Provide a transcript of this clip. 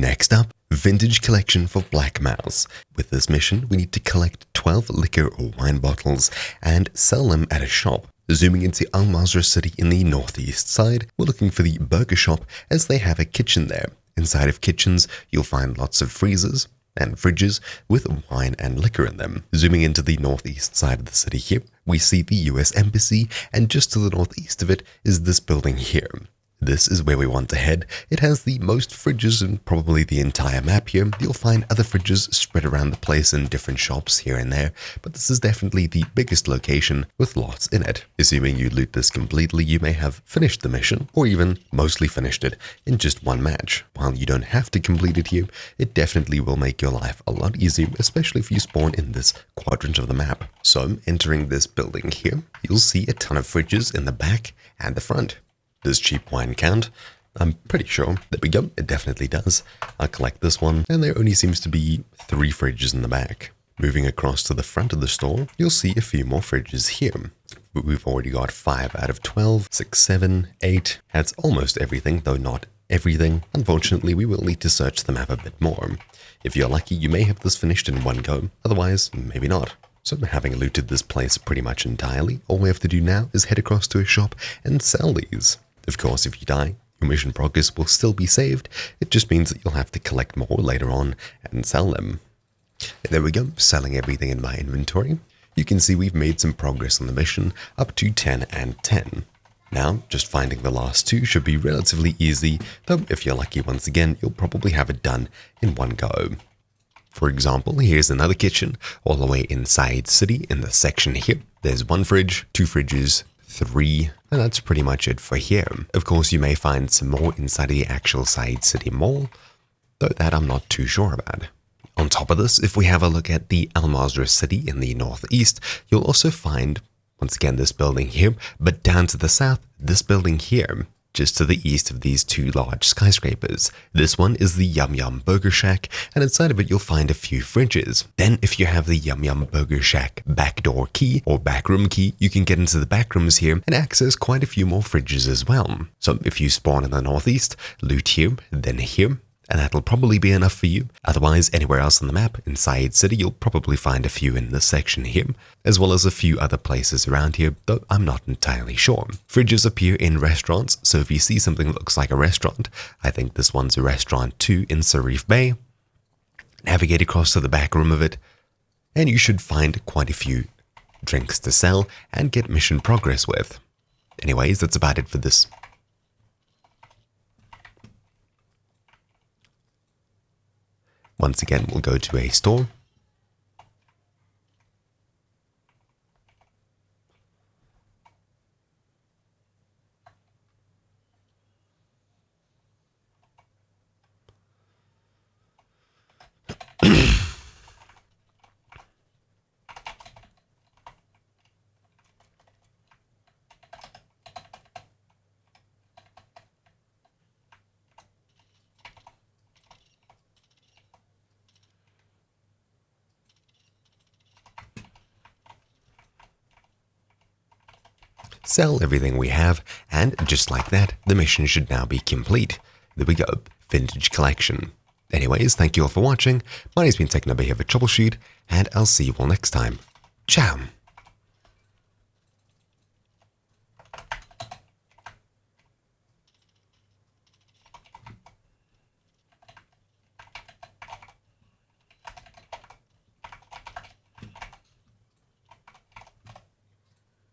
Next up, Vintage Collection for Black Mouse. With this mission, we need to collect 12 liquor or wine bottles and sell them at a shop. Zooming into Al Mazrah City in the northeast side, we're looking for the burger shop as they have a kitchen there. Inside of kitchens, you'll find lots of freezers and fridges with wine and liquor in them. Zooming into the northeast side of the city here, we see the US Embassy, and just to the northeast of it is this building here. This is where we want to head. It has the most fridges in probably the entire map here. You'll find other fridges spread around the place in different shops here and there, but this is definitely the biggest location with lots in it. Assuming you loot this completely, you may have finished the mission, or even mostly finished it in just one match. While you don't have to complete it here, it definitely will make your life a lot easier, especially if you spawn in this quadrant of the map. So, entering this building here, you'll see a ton of fridges in the back and the front. Does cheap wine count? I'm pretty sure. There we go, it definitely does. I'll collect this one, and there only seems to be 3 fridges in the back. Moving across to the front of the store, you'll see a few more fridges here. We've already got 5 out of 12, 6, 7, 8. That's almost everything, though not everything. Unfortunately, we will need to search the map a bit more. If you're lucky, you may have this finished in one go. Otherwise, maybe not. So having looted this place pretty much entirely, all we have to do now is head across to a shop and sell these. Of course, if you die, your mission progress will still be saved. It just means that you'll have to collect more later on and sell them. And there we go, selling everything in my inventory. You can see we've made some progress on the mission, up to 10 and 10. Now, just finding the last 2 should be relatively easy, though if you're lucky once again, you'll probably have it done in one go. For example, here's another kitchen, all the way inside city in the section here. There's 1 fridge, 2 fridges, 3, and that's pretty much it for here. Of course, you may find some more inside the actual Side City Mall, though that I'm not too sure about. On top of this, if we have a look at the Al Mazrah City in the northeast, you'll also find, once again, this building here, but down to the south, this building here, just to the east of these 2 large skyscrapers. This one is the Yum Yum Burger Shack, and inside of it you'll find a few fridges. Then if you have the Yum Yum Burger Shack backdoor key or backroom key, you can get into the backrooms here and access quite a few more fridges as well. So if you spawn in the northeast, loot here, then here, and that'll probably be enough for you. Otherwise, anywhere else on the map, inside city, you'll probably find a few in this section here, as well as a few other places around here, though I'm not entirely sure. Fridges appear in restaurants, so if you see something that looks like a restaurant, I think this one's a restaurant too in Sarif Bay, navigate across to the back room of it, and you should find quite a few drinks to sell and get mission progress with. Anyways, that's about it for this. Once again, we'll go to a store. Sell everything we have, and just like that, the mission should now be complete. There we go, Vintage Collection. Anyways, thank you all for watching. My name's been Technobe here for Troubleshoot, and I'll see you all next time. Ciao!